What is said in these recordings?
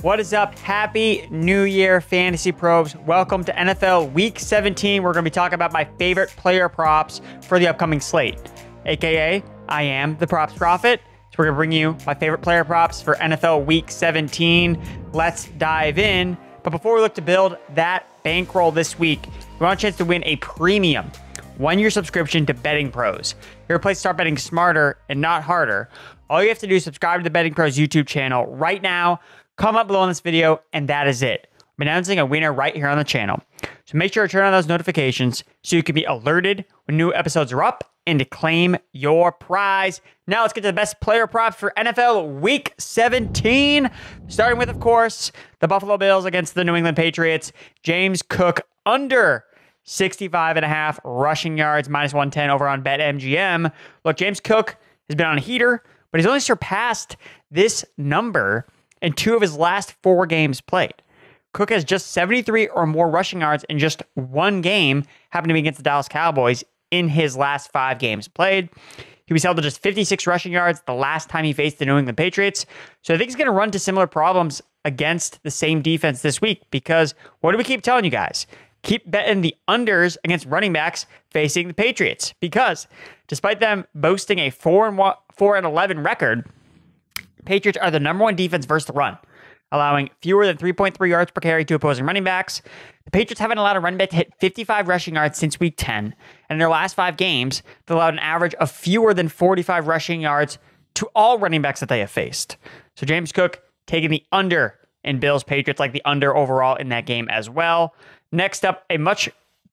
What is up? Happy New Year, Fantasy Pros. Welcome to NFL Week 17. We're going to be talking about my favorite player props for the upcoming slate, aka I am the Props Prophet. So we're going to bring you my favorite player props for NFL Week 17. Let's dive in. But before we look to build that bankroll this week, we want a chance to win a premium one-year subscription to BettingPros. Your place to start betting smarter and not harder. All you have to do is subscribe to the BettingPros YouTube channel right now. Comment below on this video, and that is it. I'm announcing a winner right here on the channel. So make sure to turn on those notifications so you can be alerted when new episodes are up and to claim your prize. Now let's get to the best player props for NFL Week 17. Starting with, of course, the Buffalo Bills against the New England Patriots. James Cook under 65.5 rushing yards, minus 110 over on BetMGM. Look, James Cook has been on a heater, but he's only surpassed this number in 2 of his last 4 games played. Cook has just 73 or more rushing yards in just 1 game, happened to be against the Dallas Cowboys in his last 5 games played. He was held to just 56 rushing yards the last time he faced the New England Patriots. So I think he's going to run to similar problems against the same defense this week, because what do we keep telling you guys? Keep betting the unders against running backs facing the Patriots, because despite them boasting a 4-11 record, Patriots are the number 1 defense versus the run, allowing fewer than 3.3 yards per carry to opposing running backs. The Patriots haven't allowed a running back to hit 55 rushing yards since week 10. And in their last 5 games, they allowed an average of fewer than 45 rushing yards to all running backs that they have faced. So James Cook taking the under in Bills Patriots, like the under overall in that game as well. Next up, a much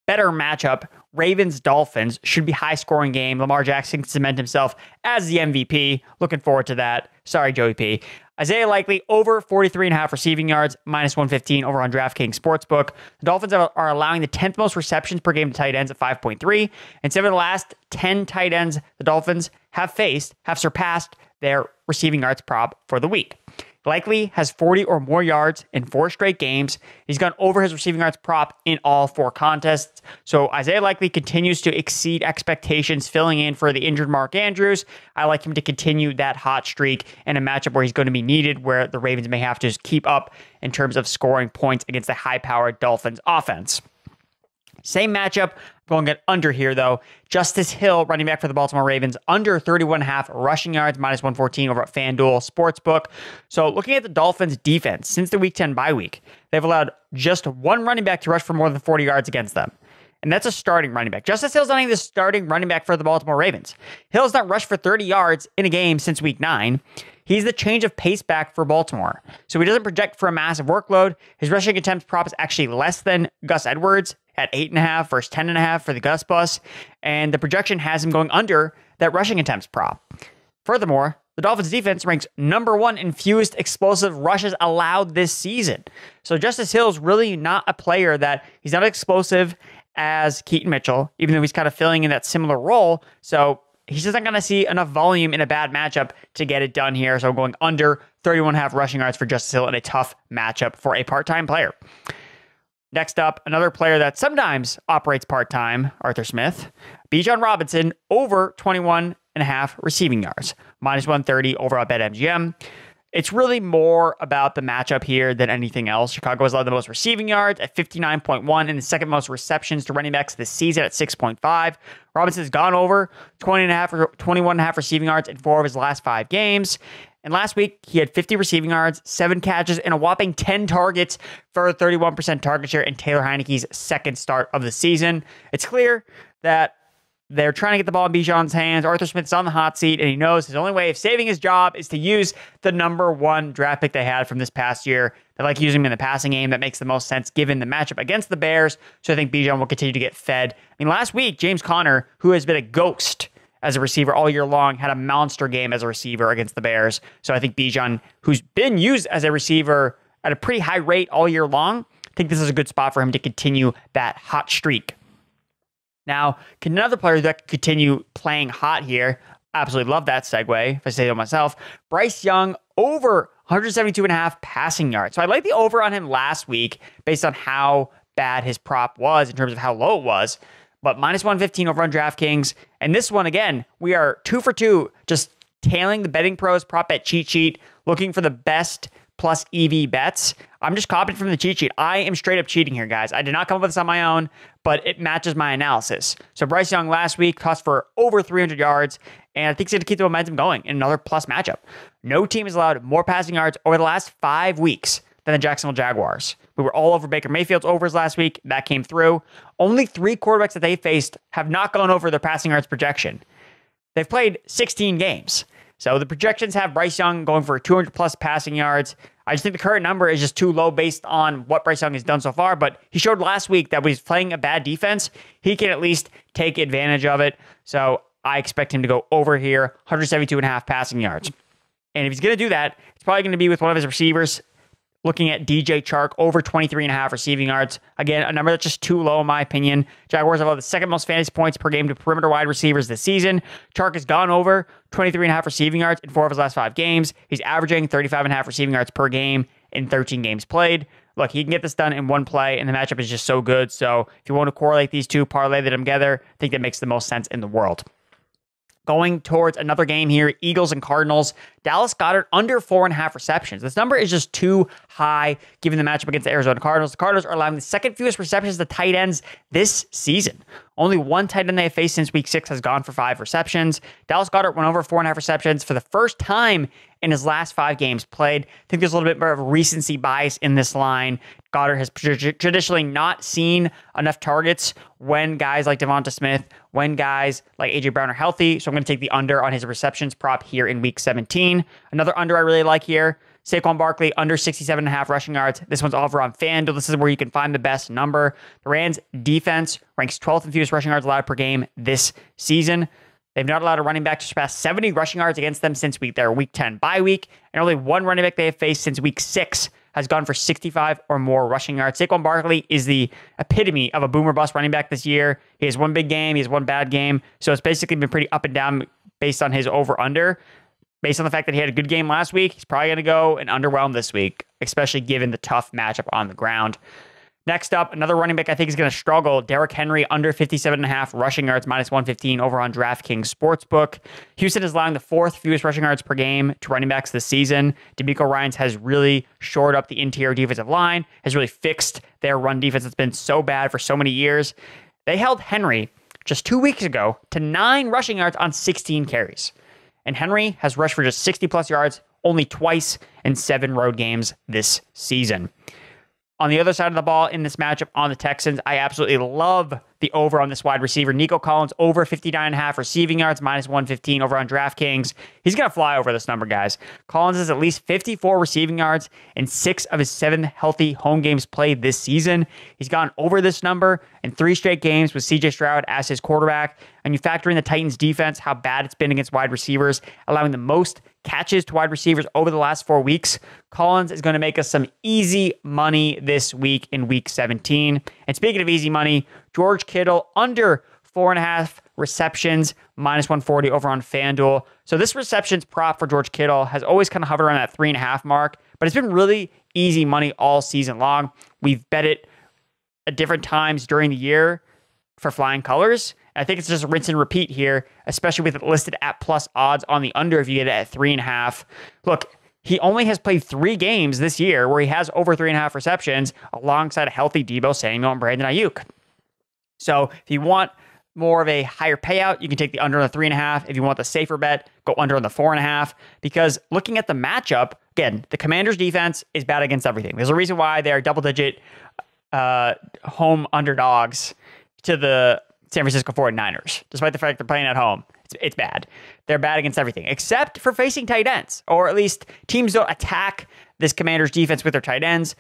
better matchup. Ravens Dolphins should be high scoring game. Lamar Jackson can cement himself as the MVP. Looking forward to that. Sorry, Joey P. Isaiah Likely over 43.5 receiving yards, minus 115 over on DraftKings Sportsbook. The Dolphins are allowing the 10th most receptions per game to tight ends at 5.3. And 7 of the last 10 tight ends the Dolphins have faced have surpassed their receiving yards prop for the week. Likely has 40 or more yards in 4 straight games. He's gone over his receiving yards prop in all 4 contests. So Isaiah Likely continues to exceed expectations, filling in for the injured Mark Andrews. I like him to continue that hot streak in a matchup where he's going to be needed, where the Ravens may have to just keep up in terms of scoring points against the high-powered Dolphins offense. Same matchup, going at under here though. Justice Hill, running back for the Baltimore Ravens, under 31.5 rushing yards, minus 114 over at FanDuel Sportsbook. So looking at the Dolphins defense, since the week 10 bye week, they've allowed just 1 running back to rush for more than 40 yards against them. And that's a starting running back. Justice Hill's not even the starting running back for the Baltimore Ravens. Hill's not rushed for 30 yards in a game since week 9. He's the change of pace back for Baltimore. So he doesn't project for a massive workload. His rushing attempts prop is actually less than Gus Edwards at 8.5 versus 10.5 for the Gus bus. And the projection has him going under that rushing attempts prop. Furthermore, the Dolphins defense ranks number 1 in fewest explosive rushes allowed this season. So Justice Hill's really not a player that he's not explosive as Keaton Mitchell, even though he's kind of filling in that similar role. So he's just not going to see enough volume in a bad matchup to get it done here. So going under 31.5 rushing yards for Justice Hill in a tough matchup for a part-time player. Next up, another player that sometimes operates part-time, Arthur Smith. Belen Robinson over 21.5 receiving yards, minus 130 over at BetMGM. It's really more about the matchup here than anything else. Chicago has allowed the most receiving yards at 59.1 and the second most receptions to running backs this season at 6.5. Robinson has gone over 21.5 receiving yards in 4 of his last 5 games. And last week, he had 50 receiving yards, 7 catches, and a whopping 10 targets for a 31% target share in Taylor Heineke's second start of the season. It's clear that they're trying to get the ball in Bijan's hands. Arthur Smith's on the hot seat, and he knows his only way of saving his job is to use the number 1 draft pick they had from this past year. They like using him in the passing game. That makes the most sense given the matchup against the Bears. So I think Bijan will continue to get fed. I mean, last week, James Conner, who has been a ghost as a receiver all year long, had a monster game as a receiver against the Bears. So I think Bijan, who's been used as a receiver at a pretty high rate all year long, I think this is a good spot for him to continue that hot streak. Now, can another player that could continue playing hot here, absolutely love that segue, if I say so myself, Bryce Young over 172.5 passing yards. So I like the over on him last week based on how bad his prop was in terms of how low it was. But minus 115 over on DraftKings. And this one, again, we are 2 for 2, just tailing the Betting Pros prop bet cheat sheet, looking for the best plus EV bets. I'm just copying from the cheat sheet. I am straight up cheating here, guys. I did not come up with this on my own, but it matches my analysis. So Bryce Young last week tossed for over 300 yards, and I think he's going to keep the momentum going in another plus matchup. No team has allowed more passing yards over the last 5 weeks than the Jacksonville Jaguars. We were all over Baker Mayfield's overs last week. That came through. Only 3 quarterbacks that they faced have not gone over their passing yards projection. They've played 16 games. So the projections have Bryce Young going for 200 plus passing yards. I just think the current number is just too low based on what Bryce Young has done so far. But he showed last week that when he's playing a bad defense, he can at least take advantage of it. So I expect him to go over here, 172.5 passing yards. And if he's going to do that, it's probably going to be with one of his receivers. Looking at DJ Chark, over 23.5 receiving yards. Again, a number that's just too low in my opinion. Jaguars have allowed the second most fantasy points per game to perimeter wide receivers this season. Chark has gone over 23.5 receiving yards in 4 of his last 5 games. He's averaging 35.5 receiving yards per game in 13 games played. Look, he can get this done in one play, and the matchup is just so good. So if you want to correlate these two, parlay them together, I think that makes the most sense in the world. Going towards another game here, Eagles and Cardinals. Dallas Goedert under 4.5 receptions. This number is just too high given the matchup against the Arizona Cardinals. The Cardinals are allowing the second fewest receptions to tight ends this season. Only one tight end they have faced since week 6 has gone for 5 receptions. Dallas Goedert went over 4.5 receptions for the first time in his last 5 games played. I think there's a little bit more of a recency bias in this line. Goddard has traditionally not seen enough targets when guys like Devonta Smith, when guys like A.J. Brown are healthy. So I'm going to take the under on his receptions prop here in week 17. Another under I really like here, Saquon Barkley, under 67.5 rushing yards. This one's over on FanDuel. This is where you can find the best number. The Rams defense ranks 12th in fewest rushing yards allowed per game this season. They've not allowed a running back to surpass 70 rushing yards against them since their week 10 bye week. And only one running back they have faced since week 6 has gone for 65 or more rushing yards. Saquon Barkley is the epitome of a boomer bust running back this year. He has one big game, he has one bad game. So it's basically been pretty up and down based on his over-under. Based on the fact that he had a good game last week, he's probably going to go and underwhelm this week, especially given the tough matchup on the ground. Next up, another running back I think is going to struggle. Derrick Henry, under 57.5 rushing yards, minus 115 over on DraftKings Sportsbook. Houston is allowing the 4th fewest rushing yards per game to running backs this season. D'Amico Ryans has really shored up the interior defensive line, has really fixed their run defense that's been so bad for so many years. They held Henry just 2 weeks ago to 9 rushing yards on 16 carries. And Henry has rushed for just 60-plus yards only twice in 7 road games this season. On the other side of the ball in this matchup on the Texans, I absolutely love the over on this wide receiver. Nico Collins, over 59.5 receiving yards, minus 115 over on DraftKings. He's going to fly over this number, guys. Collins has at least 54 receiving yards in 6 of his 7 healthy home games played this season. He's gone over this number in 3 straight games with C.J. Stroud as his quarterback. And you factor in the Titans' defense, how bad it's been against wide receivers, allowing the most catches to wide receivers over the last 4 weeks. Collins is going to make us some easy money this week in week 17. And speaking of easy money, George Kittle under 4.5 receptions, minus 140 over on FanDuel. So this receptions prop for George Kittle has always kind of hovered around that 3.5 mark, but it's been really easy money all season long. We've bet it at different times during the year for flying colors. I think it's just a rinse and repeat here, especially with it listed at plus odds on the under if you get it at 3.5. Look, he only has played 3 games this year where he has over 3.5 receptions alongside a healthy Deebo Samuel and Brandon Ayuk. So if you want more of a higher payout, you can take the under on the 3.5. If you want the safer bet, go under on the 4.5. Because looking at the matchup, again, the Commanders' defense is bad against everything. There's a reason why they are double-digit home underdogs to the San Francisco 49ers, despite the fact they're playing at home. It's bad. They're bad against everything, except for facing tight ends, or at least teams don't attack this Commanders defense with their tight ends.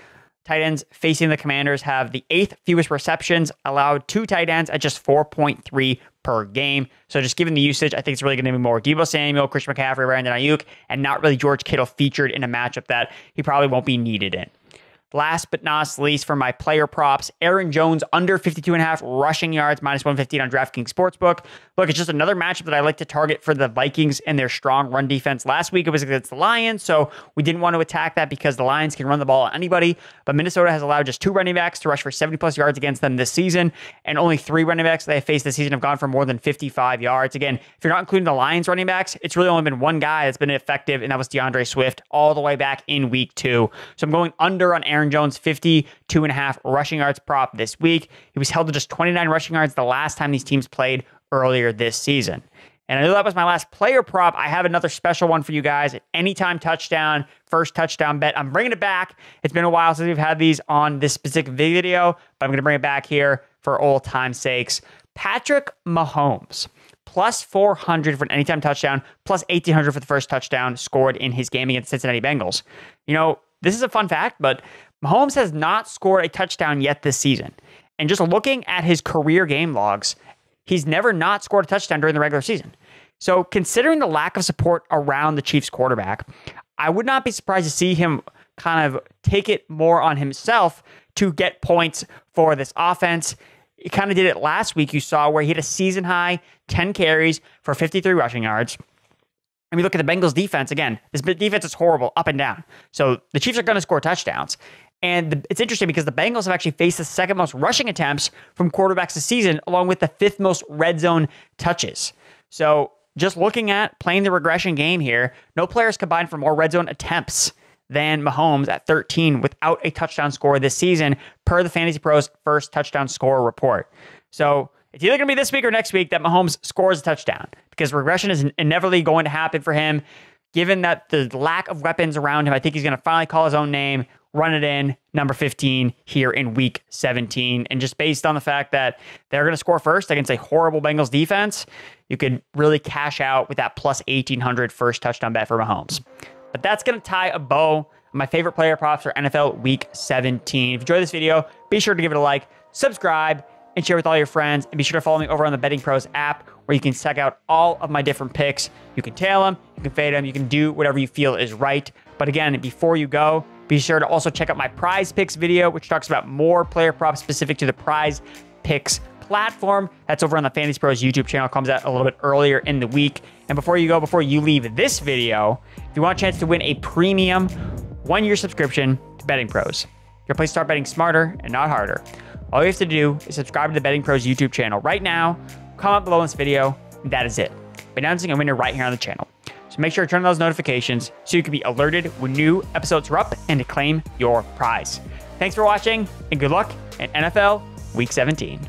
Tight ends facing the Commanders have the 8th fewest receptions allowed to tight ends at just 4.3 per game. So just given the usage, I think it's really going to be more Deebo Samuel, Christian McCaffrey, Brandon Ayuk, and not really George Kittle featured in a matchup that he probably won't be needed in. Last but not least, for my player props, Aaron Jones under 52.5 rushing yards, minus 115 on DraftKings Sportsbook. Look, it's just another matchup that I like to target for the Vikings and their strong run defense. Last week, it was against the Lions, so we didn't want to attack that because the Lions can run the ball on anybody, but Minnesota has allowed just 2 running backs to rush for 70-plus yards against them this season, and only 3 running backs they have faced this season have gone for more than 55 yards. Again, if you're not including the Lions running backs, it's really only been one guy that's been effective, and that was DeAndre Swift all the way back in week 2. So I'm going under on Aaron Jones, 52.5 rushing yards prop this week. He was held to just 29 rushing yards the last time these teams played earlier this season. And I know that was my last player prop. I have another special one for you guys. At anytime touchdown, first touchdown bet. I'm bringing it back. It's been a while since we've had these on this specific video, but I'm going to bring it back here for old time's sakes. Patrick Mahomes, plus 400 for an anytime touchdown, plus 1,800 for the first touchdown scored in his game against Cincinnati Bengals. You know, this is a fun fact, but Mahomes has not scored a touchdown yet this season. And just looking at his career game logs, he's never not scored a touchdown during the regular season. So considering the lack of support around the Chiefs quarterback, I would not be surprised to see him kind of take it more on himself to get points for this offense. He kind of did it last week, you saw, where he had a season high 10 carries for 53 rushing yards. And we look at the Bengals defense, again, this defense is horrible up and down. So the Chiefs are going to score touchdowns. And it's interesting because the Bengals have actually faced the second most rushing attempts from quarterbacks this season, along with the 5th most red zone touches. So just looking at playing the regression game here, no players combined for more red zone attempts than Mahomes at 13 without a touchdown score this season, per the Fantasy Pros first touchdown score report. So it's either going to be this week or next week that Mahomes scores a touchdown, because regression is inevitably going to happen for him. Given that the lack of weapons around him, I think he's going to finally call his own name, run it in, number 15 here in week 17. And just based on the fact that they're going to score first against a horrible Bengals defense, you could really cash out with that plus 1,800 first touchdown bet for Mahomes. But that's going to tie a bow on my favorite player props for NFL week 17. If you enjoyed this video, be sure to give it a like, subscribe, and share with all your friends. And be sure to follow me over on the BettingPros app, where you can check out all of my different picks. You can tail them, you can fade them, you can do whatever you feel is right. But again, before you go, be sure to also check out my Prize Picks video, which talks about more player props specific to the Prize Picks platform. That's over on the Fantasy Pros YouTube channel. It comes out a little bit earlier in the week. And before you leave this video, if you want a chance to win a premium 1-year subscription to Betting Pros, your place to start betting smarter and not harder. All you have to do is subscribe to the Betting Pros YouTube channel right now, comment below this video, and that is it. I'm announcing a winner right here on the channel. So make sure to turn on those notifications so you can be alerted when new episodes are up and to claim your prize. Thanks for watching, and good luck in NFL Week 17.